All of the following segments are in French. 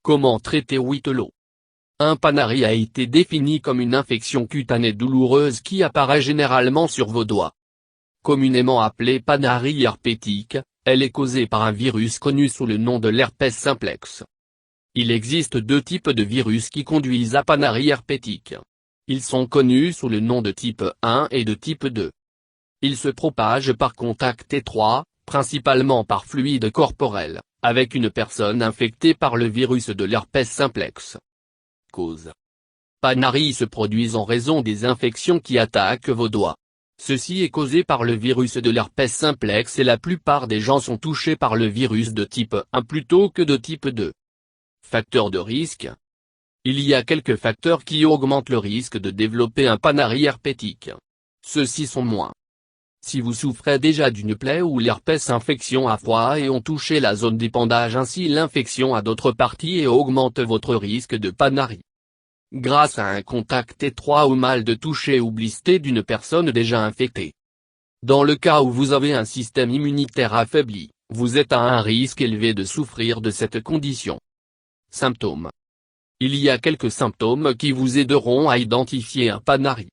Comment traiter Whitlow? Un panari a été défini comme une infection cutanée douloureuse qui apparaît généralement sur vos doigts. Communément appelée panarie herpétique, elle est causée par un virus connu sous le nom de l'herpès simplex. Il existe deux types de virus qui conduisent à panarie herpétique. Ils sont connus sous le nom de type 1 et de type 2. Ils se propagent par contact étroit, principalement par fluide corporel, avec une personne infectée par le virus de l'herpès simplex. Cause. Panaries se produisent en raison des infections qui attaquent vos doigts. Ceci est causé par le virus de l'herpès simplex et la plupart des gens sont touchés par le virus de type 1 plutôt que de type 2. Facteurs de risque. Il y a quelques facteurs qui augmentent le risque de développer un panari herpétique. Ceux-ci sont moins. Si vous souffrez déjà d'une plaie ou l'herpès infection a froid et ont touché la zone d'épandage ainsi l'infection à d'autres parties et augmente votre risque de panari. Grâce à un contact étroit ou mal de toucher ou blister d'une personne déjà infectée. Dans le cas où vous avez un système immunitaire affaibli, vous êtes à un risque élevé de souffrir de cette condition. Symptômes. Il y a quelques symptômes qui vous aideront à identifier un panari.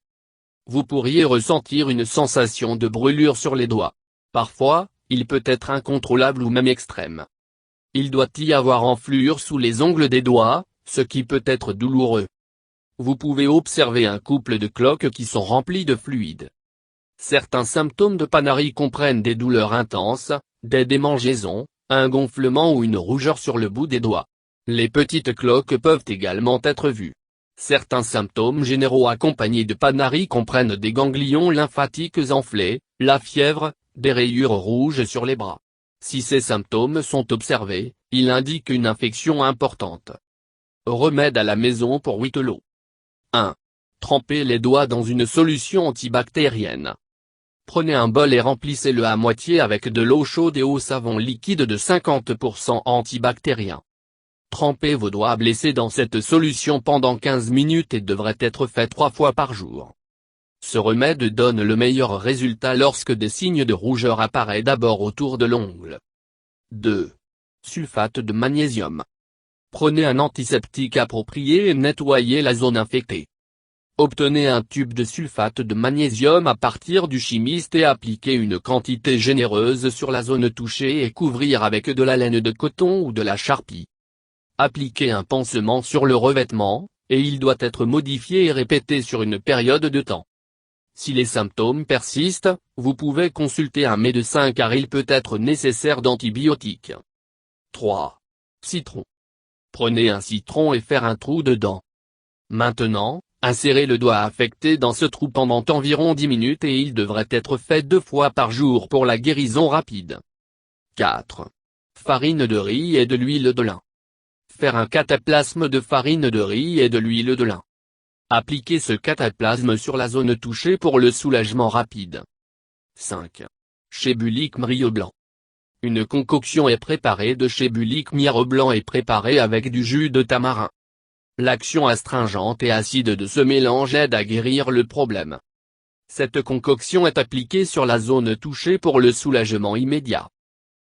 Vous pourriez ressentir une sensation de brûlure sur les doigts. Parfois, il peut être incontrôlable ou même extrême. Il doit y avoir enflure sous les ongles des doigts, ce qui peut être douloureux. Vous pouvez observer un couple de cloques qui sont remplies de fluide. Certains symptômes de panari comprennent des douleurs intenses, des démangeaisons, un gonflement ou une rougeur sur le bout des doigts. Les petites cloques peuvent également être vues. Certains symptômes généraux accompagnés de panari comprennent des ganglions lymphatiques enflés, la fièvre, des rayures rouges sur les bras. Si ces symptômes sont observés, il indique une infection importante. Remède à la maison pour Whitlow. 1. Trempez les doigts dans une solution antibactérienne. Prenez un bol et remplissez-le à moitié avec de l'eau chaude et au savon liquide de 50% antibactérien. Trempez vos doigts blessés dans cette solution pendant 15 minutes et devrait être fait 3 fois par jour. Ce remède donne le meilleur résultat lorsque des signes de rougeur apparaissent d'abord autour de l'ongle. 2. Sulfate de magnésium. Prenez un antiseptique approprié et nettoyez la zone infectée. Obtenez un tube de sulfate de magnésium à partir du chimiste et appliquez une quantité généreuse sur la zone touchée et couvrir avec de la laine de coton ou de la charpie. Appliquez un pansement sur le revêtement, et il doit être modifié et répété sur une période de temps. Si les symptômes persistent, vous pouvez consulter un médecin car il peut être nécessaire d'antibiotiques. 3. Citron. Prenez un citron et faire un trou dedans. Maintenant, insérez le doigt affecté dans ce trou pendant environ 10 minutes et il devrait être fait 2 fois par jour pour la guérison rapide. 4. Farine de riz et de l'huile de lin. Faire un cataplasme de farine de riz et de l'huile de lin. Appliquez ce cataplasme sur la zone touchée pour le soulagement rapide. 5. Chebulic myrrhe blanc. Une concoction est préparée de chebulic myrrhe blanc et préparée avec du jus de tamarin. L'action astringente et acide de ce mélange aide à guérir le problème. Cette concoction est appliquée sur la zone touchée pour le soulagement immédiat.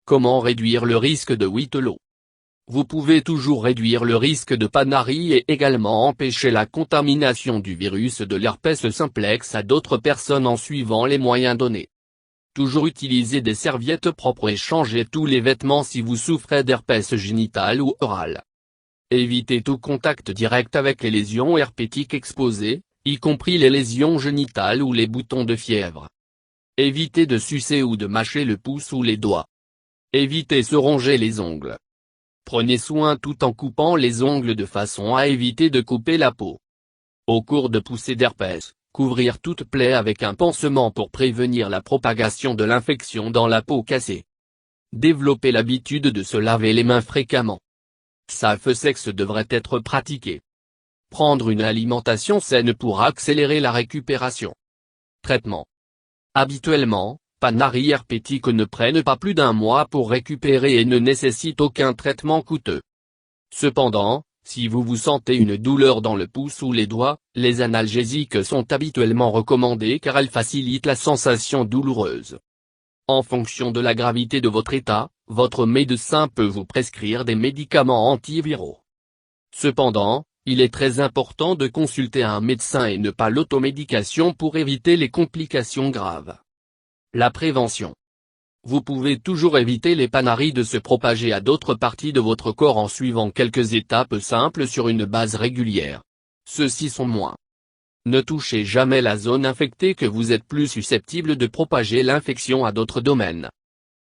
Comment réduire le risque de Whitlow? Vous pouvez toujours réduire le risque de panari et également empêcher la contamination du virus de l'herpès simplex à d'autres personnes en suivant les moyens donnés. Toujours utiliser des serviettes propres et changer tous les vêtements si vous souffrez d'herpès génital ou oral. Évitez tout contact direct avec les lésions herpétiques exposées, y compris les lésions génitales ou les boutons de fièvre. Évitez de sucer ou de mâcher le pouce ou les doigts. Évitez se ronger les ongles. Prenez soin tout en coupant les ongles de façon à éviter de couper la peau. Au cours de poussées d'herpès, couvrir toute plaie avec un pansement pour prévenir la propagation de l'infection dans la peau cassée. Développer l'habitude de se laver les mains fréquemment. Safe-sexe devrait être pratiqué. Prendre une alimentation saine pour accélérer la récupération. Traitement. Habituellement, panari herpétiques ne prennent pas plus d'1 mois pour récupérer et ne nécessitent aucun traitement coûteux. Cependant, si vous vous sentez une douleur dans le pouce ou les doigts, les analgésiques sont habituellement recommandés car elles facilitent la sensation douloureuse. En fonction de la gravité de votre état, votre médecin peut vous prescrire des médicaments antiviraux. Cependant, il est très important de consulter un médecin et ne pas l'automédication pour éviter les complications graves. La prévention. Vous pouvez toujours éviter les panaries de se propager à d'autres parties de votre corps en suivant quelques étapes simples sur une base régulière. Ceux-ci sont moins. Ne touchez jamais la zone infectée que vous êtes plus susceptible de propager l'infection à d'autres domaines.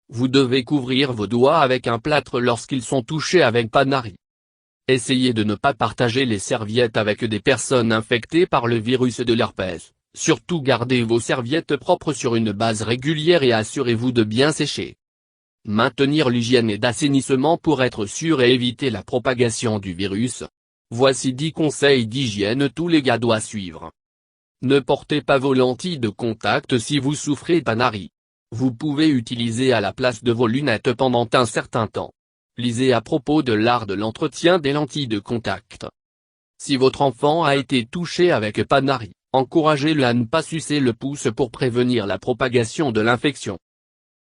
Vous devez couvrir vos doigts avec un plâtre lorsqu'ils sont touchés avec panarie. Essayez de ne pas partager les serviettes avec des personnes infectées par le virus de l'herpès. Surtout gardez vos serviettes propres sur une base régulière et assurez-vous de bien sécher. Maintenir l'hygiène et d'assainissement pour être sûr et éviter la propagation du virus. Voici 10 conseils d'hygiène tous les gars doivent suivre. Ne portez pas vos lentilles de contact si vous souffrez de panarie. Vous pouvez utiliser à la place de vos lunettes pendant un certain temps. Lisez à propos de l'art de l'entretien des lentilles de contact. Si votre enfant a été touché avec panarie, encouragez-le à ne pas sucer le pouce pour prévenir la propagation de l'infection.